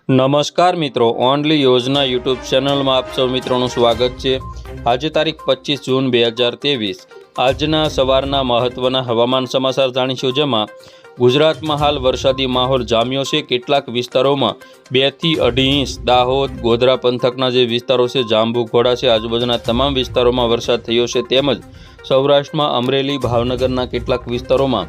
નમસ્કાર મિત્રો, ઓનલી યોજના યુટ્યુબ ચેનલમાં આપ સૌ મિત્રોનું સ્વાગત છે। આજે તારીખ 25 જૂન 2023 આજના સવારના મહત્વના હવામાન સમાચાર જાણીશું, જેમાં ગુજરાતમાં હાલ વરસાદી માહોલ જામ્યો છે। કેટલાક વિસ્તારોમાં 2 થી 2.5 ઇંચ, દાહોદ ગોધરા પંથકના જે વિસ્તારો છે, જાંબુઘોડા છે, આજુબાજુના તમામ વિસ્તારોમાં વરસાદ થયો છે। તેમજ સૌરાષ્ટ્રમાં અમરેલી ભાવનગરના કેટલાક વિસ્તારોમાં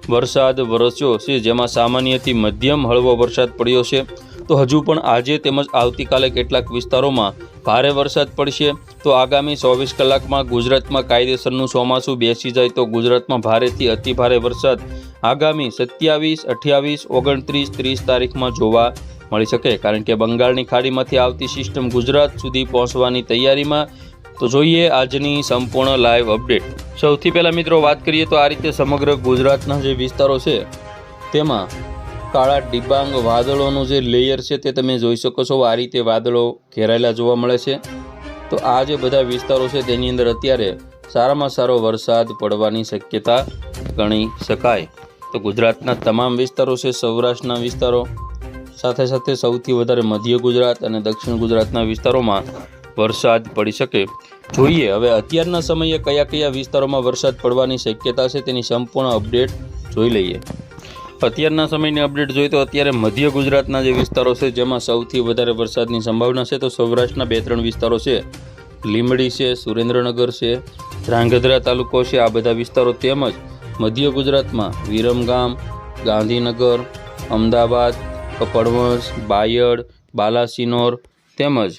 વરસાદ વરસ્યો છે, જેમાં સામાન્યથી મધ્યમ હળવો વરસાદ પડ્યો છે। તો હજુ પણ આજે તેમજ આવતીકાલે કેટલાક વિસ્તારોમાં ભારે વરસાદ પડશે। તો આગામી 24 કલાકમાં ગુજરાતમાં કાયદેસરનું ચોમાસું બેસી જાય તો ગુજરાતમાં ભારેથી અતિભારે વરસાદ આગામી 27, 28, 29, 30 તારીખમાં જોવા મળી શકે, કારણ કે બંગાળની ખાડીમાંથી આવતી સિસ્ટમ ગુજરાત સુધી પહોંચવાની તૈયારીમાં। તો જોઈએ આજની સંપૂર્ણ લાઈવ અપડેટ। સૌથી પહેલાં મિત્રો વાત કરીએ તો આ રીતે સમગ્ર ગુજરાતના જે વિસ્તારો છે તેમાં કાળા ડિબાંગ વાદળોનું જે લેયર છે તે તમે જોઈ શકો છો। આ રીતે વાદળો ઘેરાયેલા જોવા મળે છે। તો આ જે બધા વિસ્તારો છે તેની અંદર અત્યારે સારામાં સારો વરસાદ પડવાની શક્યતા ગણી શકાય। તો ગુજરાતના તમામ વિસ્તારો છે, સૌરાષ્ટ્રના વિસ્તારો સાથે સાથે સૌથી વધારે મધ્ય ગુજરાત અને દક્ષિણ ગુજરાતના વિસ્તારોમાં વરસાદ પડી શકે। જોઈએ હવે અત્યારના સમયે કયા કયા વિસ્તારોમાં વરસાદ પડવાની શક્યતા છે તેની સંપૂર્ણ અપડેટ જોઈ લઈએ। અત્યારના સમયની અપડેટ જોઈએ તો અત્યારે મધ્ય ગુજરાતના જે વિસ્તારો છે જેમાં સૌથી વધારે વરસાદની સંભાવના છે। તો સૌરાષ્ટ્રના 2-3 વિસ્તારો છે, લીંબડી છે, સુરેન્દ્રનગર છે, ધ્રાંગધ્રા તાલુકો છે, આ બધા વિસ્તારો। તેમજ મધ્ય ગુજરાતમાં વિરમગામ, ગાંધીનગર, અમદાવાદ, કપડવંજ, બાયડ, બાલાસિનોર તેમજ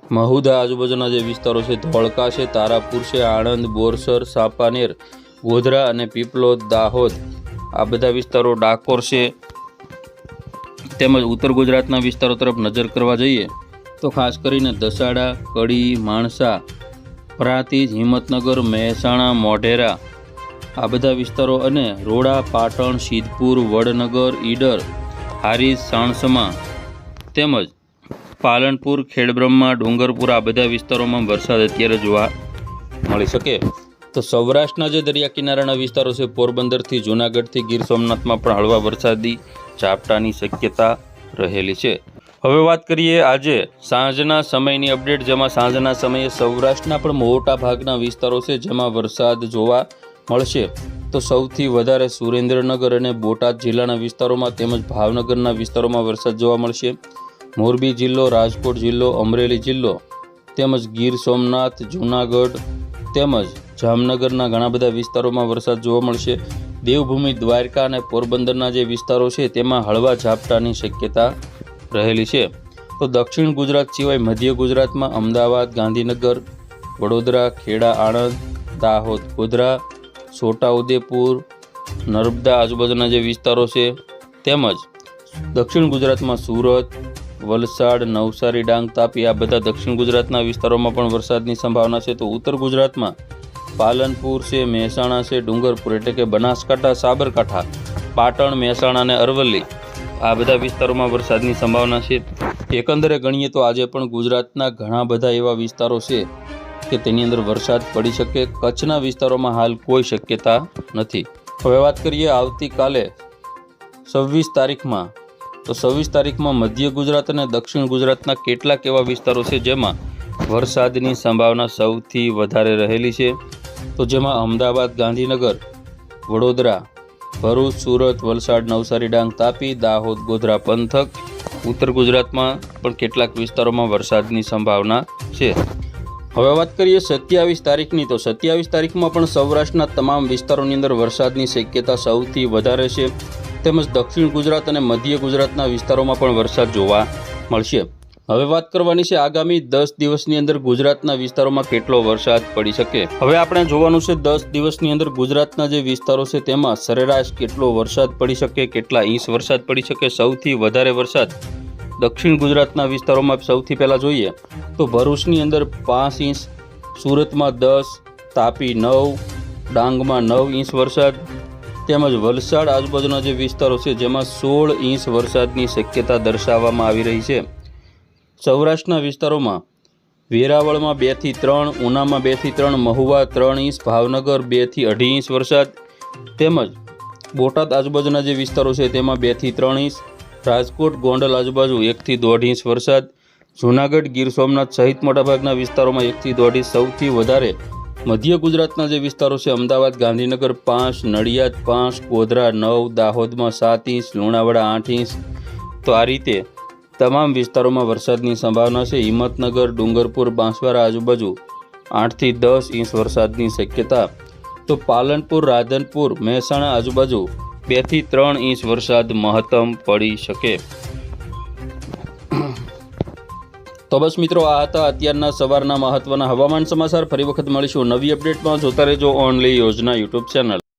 મહુધા આજુબાજુના જે વિસ્તારો છે, ધોળકા છે, તારાપુર છે, આણંદ, બોરસર, સાપાનેર, ગોધરા અને પીપલોદ, દાહોદ, આ બધા વિસ્તારો, ડાકોર છે। તેમજ ઉત્તર ગુજરાતના વિસ્તારો તરફ નજર કરવા જઈએ તો ખાસ કરીને દસાડા, કડી, માણસા, પ્રાંતિજ, હિંમતનગર, મહેસાણા, મોઢેરા, આ બધા વિસ્તારો અને રોડા, પાટણ, સિદ્ધપુર, વડનગર, ઈડર, હારીજ, સાણસમા તેમજ પાલનપુર, ખેડબ્રહ્મા, ડુંગરપુર, આ બધા વિસ્તારોમાં વરસાદ અત્યારે જોવા મળી શકે। તો સૌરાષ્ટ્રના જે દરિયા કિનારાના વિસ્તારો છે, પોરબંદરથી જૂનાગઢથી ગીર સોમનાથમાં પણ હળવા વરસાદી ઝાપટાની શક્યતા રહેલી છે। હવે વાત કરીએ આજે સાંજના સમયની અપડેટ, જેમાં સાંજના સમયે સૌરાષ્ટ્રના પણ મોટા ભાગના વિસ્તારો છે જેમાં વરસાદ જોવા મળશે। તો સૌથી વધારે સુરેન્દ્રનગર અને બોટાદ જિલ્લાના વિસ્તારોમાં તેમજ ભાવનગરના વિસ્તારોમાં વરસાદ જોવા મળશે। મોરબી જિલ્લો, રાજકોટ જિલ્લો, અમરેલી જિલ્લો તેમજ ગીર સોમનાથ, જૂનાગઢ તેમજ જામનગરના ઘણા બધા વિસ્તારોમાં વરસાદ જોવા મળશે। દેવભૂમિ, દ્વારકા અને પોરબંદરના જે વિસ્તારો છે તેમાં હળવા ઝાપટાની શક્યતા રહેલી છે। તો દક્ષિણ ગુજરાત સિવાય મધ્ય ગુજરાતમાં અમદાવાદ, ગાંધીનગર, વડોદરા, ખેડા, આણંદ, દાહોદ, ગોધરા, છોટાઉદેપુર, નર્મદા આજુબાજુના જે વિસ્તારો છે તેમજ દક્ષિણ ગુજરાતમાં સુરત, વલસાડ, નવસારી, ડાંગ, તાપી, આ બધા દક્ષિણ ગુજરાતના વિસ્તારોમાં પણ વરસાદની સંભાવના છે। તો ઉત્તર ગુજરાતમાં પાલનપુર છે, મહેસાણા છે, ડુંગરપુર એટલે કે બનાસકાંઠા, સાબરકાંઠા, પાટણ, મહેસાણા અને અરવલ્લી, આ બધા વિસ્તારોમાં વરસાદની સંભાવના છે। એકંદરે ગણીએ તો આજે પણ ગુજરાતના ઘણા બધા એવા વિસ્તારો છે કે તેની અંદર વરસાદ પડી શકે। કચ્છના વિસ્તારોમાં હાલ કોઈ શક્યતા નથી। હવે વાત કરીએ આવતીકાલે 26 તારીખમાં, તો 26 તારીખમાં મધ્ય ગુજરાત અને દક્ષિણ ગુજરાતના કેટલાક એવા વિસ્તારો છે જેમાં વરસાદની સંભાવના સૌથી વધારે રહેલી છે। તો જેમાં અમદાવાદ, ગાંધીનગર, વડોદરા, ભરૂચ, સુરત, વલસાડ, નવસારી, ડાંગ, તાપી, દાહોદ, ગોધરા પંથક, ઉત્તર ગુજરાતમાં પણ કેટલાક વિસ્તારોમાં વરસાદની સંભાવના છે। હવે વાત કરીએ 27 તારીખની, તો 27 તારીખમાં પણ સૌરાષ્ટ્રના તમામ વિસ્તારોની અંદર વરસાદની શક્યતા સૌથી વધારે છે। તેમજ દક્ષિણ ગુજરાત અને મધ્ય ગુજરાતના વિસ્તારોમાં પણ વરસાદ જોવા મળશે। હવે વાત કરવાની છે આગામી 10 દિવસની અંદર ગુજરાતના વિસ્તારોમાં કેટલો વરસાદ પડી શકે। હવે આપણે જોવાનું છે 10 દિવસની અંદર ગુજરાતના જે વિસ્તારો છે તેમાં સરેરાશ કેટલો વરસાદ પડી શકે, કેટલા ઇંચ વરસાદ પડી શકે। સૌથી વધારે વરસાદ દક્ષિણ ગુજરાતના વિસ્તારોમાં સૌથી પહેલાં જોઈએ તો ભરૂચની અંદર 5 ઇંચ, સુરતમાં 10, તાપી 9, ડાંગમાં 9 ઇંચ વરસાદ તેમજ વલસાડ આજુબાજુના જે વિસ્તારો છે જેમાં 16 ઇંચ વરસાદની શક્યતા દર્શાવવામાં આવી રહી છે। સૌરાષ્ટ્રના વિસ્તારોમાં વેરાવળમાં 2 થી 3, ઉનામાં 2 થી 3, મહુવા 3 ઇંચ, ભાવનગર 2 થી 2.5 ઇંચ વરસાદ તેમજ બોટાદ આજુબાજુના જે વિસ્તારો છે તેમાં 2 થી 3 ઇંચ, રાજકોટ ગોંડલ આજુબાજુ 1 થી 1.5 ઇંચ વરસાદ, જૂનાગઢ ગીર સોમનાથ સહિત મોટાભાગના વિસ્તારોમાં 1 થી 1.5 ઇંચ, સૌથી વધારે મધ્ય ગુજરાતના જે વિસ્તારો છે અમદાવાદ ગાંધીનગર 5, નડિયાદ 5, ગોધરા 9, દાહોદમાં 7 ઇંચ, લુણાવાડા 8 ઇંચ. તો આ રીતે તમામ વિસ્તારોમાં વરસાદની સંભાવના છે. હિંમતનગર, ડુંગરપુર, બાંસવાડા આજુબાજુ 8 થી 10 ઇંચ વરસાદની શક્યતા. તો પાલનપુર, રાધનપુર, મહેસાણા આજુબાજુ 2 થી 3 ઇંચ વરસાદ મહત્તમ પડી શકે. તો બસ મિત્રો, આ હતા અત્યારના સવારના મહત્વના હવામાન સમાચાર. ફરી વખત મળીશું નવી અપડેટમાં. જોતા રહેજો ઓનલી યોજના યુટ્યુબ ચેનલ.